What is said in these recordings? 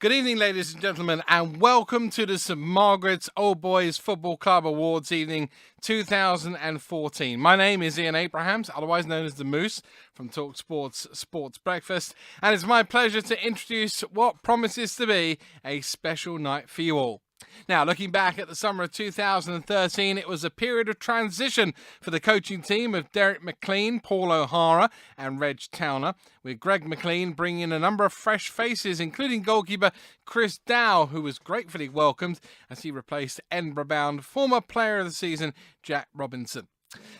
Good evening, ladies and gentlemen, and welcome to the St Margaret's Old Boys Football Club Awards evening 2014. My name is Ian Abrahams, otherwise known as the Moose, from talkSPORT's Sports Breakfast, and it's my pleasure to introduce what promises to be a special night for you all. Now, looking back at the summer of 2013, it was a period of transition for the coaching team of Derek McLean, Paul O'Hara and Reg Towner, with Greg McLean bringing in a number of fresh faces, including goalkeeper Chris Dow, who was gratefully welcomed as he replaced Edinburgh-bound former player of the season Jack Robinson.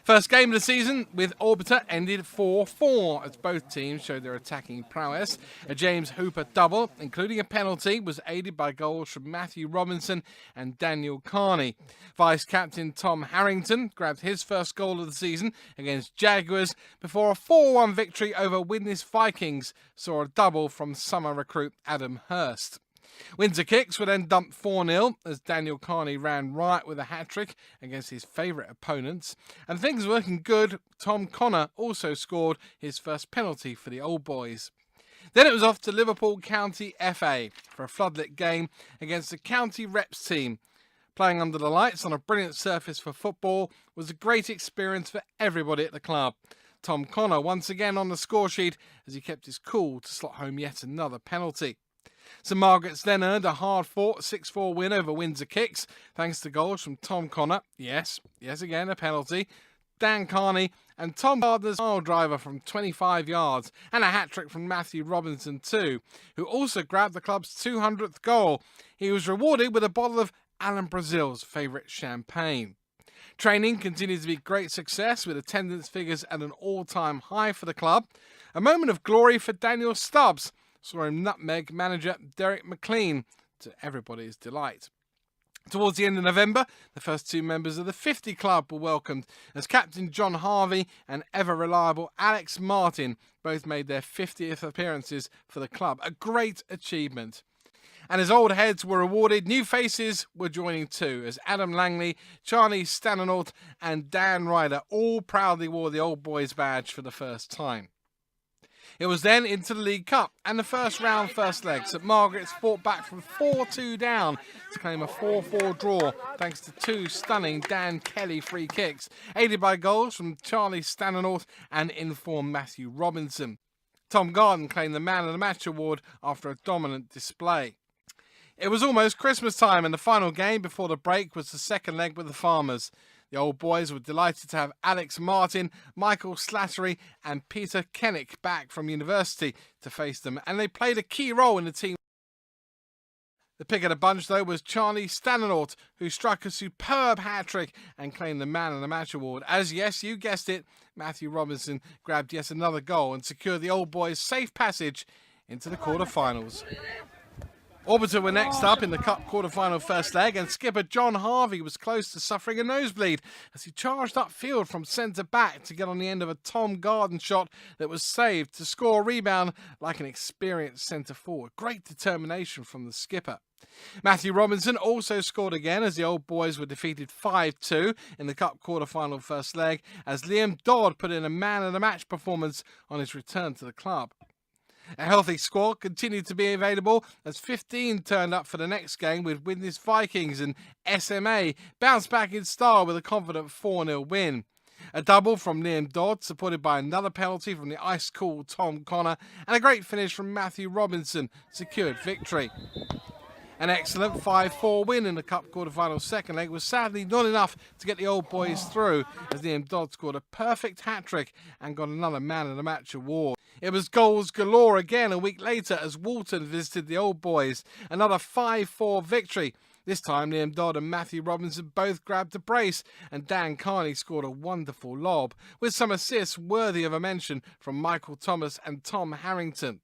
First game of the season with Orbiter ended 4-4 as both teams showed their attacking prowess. A James Hooper double, including a penalty, was aided by goals from Matthew Robinson and Daniel Carney. Vice-captain Tom Harrington grabbed his first goal of the season against Jaguars before a 4-1 victory over Widnes Vikings saw a double from summer recruit Adam Hurst. Windsor Kicks were then dumped 4-0 as Daniel Carney ran riot with a hat-trick against his favourite opponents. And things were looking good. Tom Connor also scored his first penalty for the Old Boys. Then it was off to Liverpool County FA for a floodlit game against the County Reps team. Playing under the lights on a brilliant surface for football was a great experience for everybody at the club. Tom Connor once again on the score sheet as he kept his cool to slot home yet another penalty. St Margaret's then earned a hard-fought 6-4 win over Windsor Kicks, thanks to goals from Tom Connor, yes again a penalty, Dan Carney and Tom Gardner's mile driver from 25 yards, and a hat-trick from Matthew Robinson too, who also grabbed the club's 200th goal. He was rewarded with a bottle of Alan Brazil's favourite champagne. Training continued to be a great success, with attendance figures at an all-time high for the club. A moment of glory for Daniel Stubbs saw him nutmeg manager Derek McLean, to everybody's delight. Towards the end of November, the first two members of the 50 Club were welcomed as Captain John Harvey and ever-reliable Alex Martin both made their 50th appearances for the club, a great achievement. And as old heads were awarded, new faces were joining too, as Adam Langley, Charlie Stannanault and Dan Ryder all proudly wore the Old Boys badge for the first time. It was then into the League Cup and the first round first leg. St Margaret's fought back from 4-2 down to claim a 4-4 draw thanks to two stunning Dan Kelly free kicks, aided by goals from Charlie Stannanault and informed Matthew Robinson. Tom Garden claimed the Man of the Match award after a dominant display. It was almost Christmas time, and the final game before the break was the second leg with the Farmers. The Old Boys were delighted to have Alex Martin, Michael Slattery and Peter Kennick back from university to face them, and they played a key role in the team. The pick of the bunch, though, was Charlie Stannanault, who struck a superb hat-trick and claimed the Man of the Match award, as, yes, you guessed it, Matthew Robinson grabbed yet another goal and secured the Old Boys' safe passage into the quarter-finals. Orbiter were next up in the Cup quarter-final first leg, and skipper John Harvey was close to suffering a nosebleed as he charged upfield from centre-back to get on the end of a Tom Garden shot that was saved to score a rebound like an experienced centre-forward. Great determination from the skipper. Matthew Robinson also scored again as the Old Boys were defeated 5-2 in the Cup quarter-final first leg, as Liam Dodd put in a man-of-the-match performance on his return to the club. A healthy squad continued to be available as 15 turned up for the next game, with Widnes Vikings and SMA bounced back in style with a confident 4-0 win. A double from Liam Dodd, supported by another penalty from the ice-cool Tom Connor, and a great finish from Matthew Robinson secured victory. An excellent 5-4 win in the Cup quarter-final second leg was sadly not enough to get the Old Boys through, as Liam Dodd scored a perfect hat-trick and got another Man of the Match award. It was goals galore again a week later as Walton visited the Old Boys. Another 5-4 victory. This time Liam Dodd and Matthew Robinson both grabbed a brace, and Dan Carney scored a wonderful lob, with some assists worthy of a mention from Michael Thomas and Tom Harrington.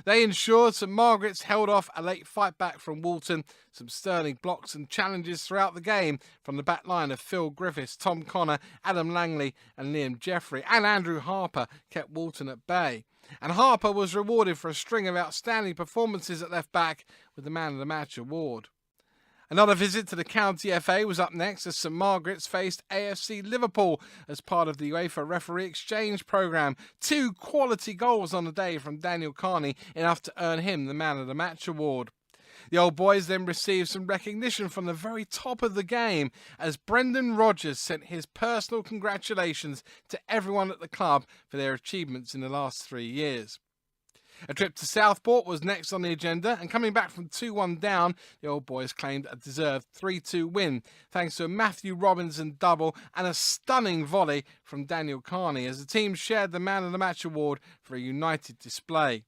They ensured St Margaret's held off a late fight back from Walton, some sterling blocks and challenges throughout the game from the back line of Phil Griffiths, Tom Connor, Adam Langley and Liam Jeffrey, and Andrew Harper kept Walton at bay. And Harper was rewarded for a string of outstanding performances at left back with the Man of the Match award. Another visit to the County FA was up next as St Margaret's faced AFC Liverpool as part of the UEFA referee exchange programme. 2 quality goals on the day from Daniel Carney, enough to earn him the Man of the Match award. The Old Boys then received some recognition from the very top of the game as Brendan Rodgers sent his personal congratulations to everyone at the club for their achievements in the last 3 years. A trip to Southport was next on the agenda, and coming back from 2-1 down, the Old Boys claimed a deserved 3-2 win, thanks to a Matthew Robinson double and a stunning volley from Daniel Carney as the team shared the Man of the Match award for a united display.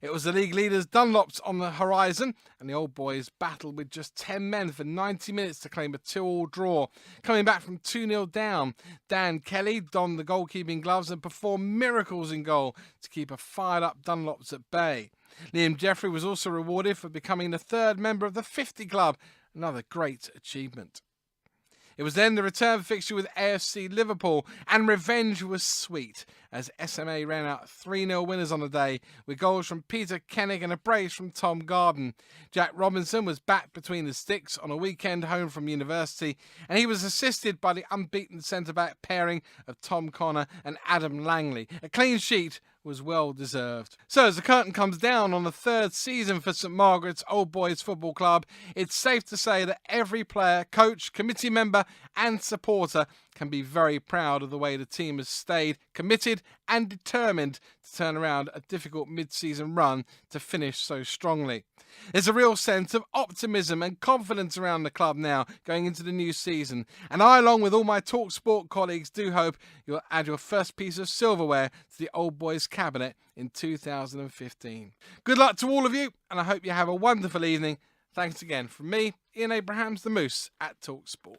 It was the league leaders Dunlops on the horizon, and the Old Boys battled with just 10 men for 90 minutes to claim a 2-2 draw. Coming back from 2-0 down, Dan Kelly donned the goalkeeping gloves and performed miracles in goal to keep a fired-up Dunlops at bay. Liam Jeffrey was also rewarded for becoming the third member of the 50 Club, another great achievement. It was then the return fixture with AFC Liverpool, and revenge was sweet as SMA ran out 3-0 winners on the day with goals from Peter Kennick and a brace from Tom Garden. Jack Robinson was back between the sticks on a weekend home from university, and he was assisted by the unbeaten centre-back pairing of Tom Connor and Adam Langley. A clean sheet was well deserved. So as the curtain comes down on the third season for St Margaret's Old Boys Football Club, it's safe to say that every player, coach, committee member and supporter can be very proud of the way the team has stayed committed and determined to turn around a difficult mid-season run to finish so strongly. There's a real sense of optimism and confidence around the club now going into the new season, and I, along with all my talkSPORT colleagues, do hope you'll add your first piece of silverware to the Old Boys cabinet in 2015. Good luck to all of you, and I hope you have a wonderful evening. Thanks again from me, Ian Abrahams the Moose at talkSPORT.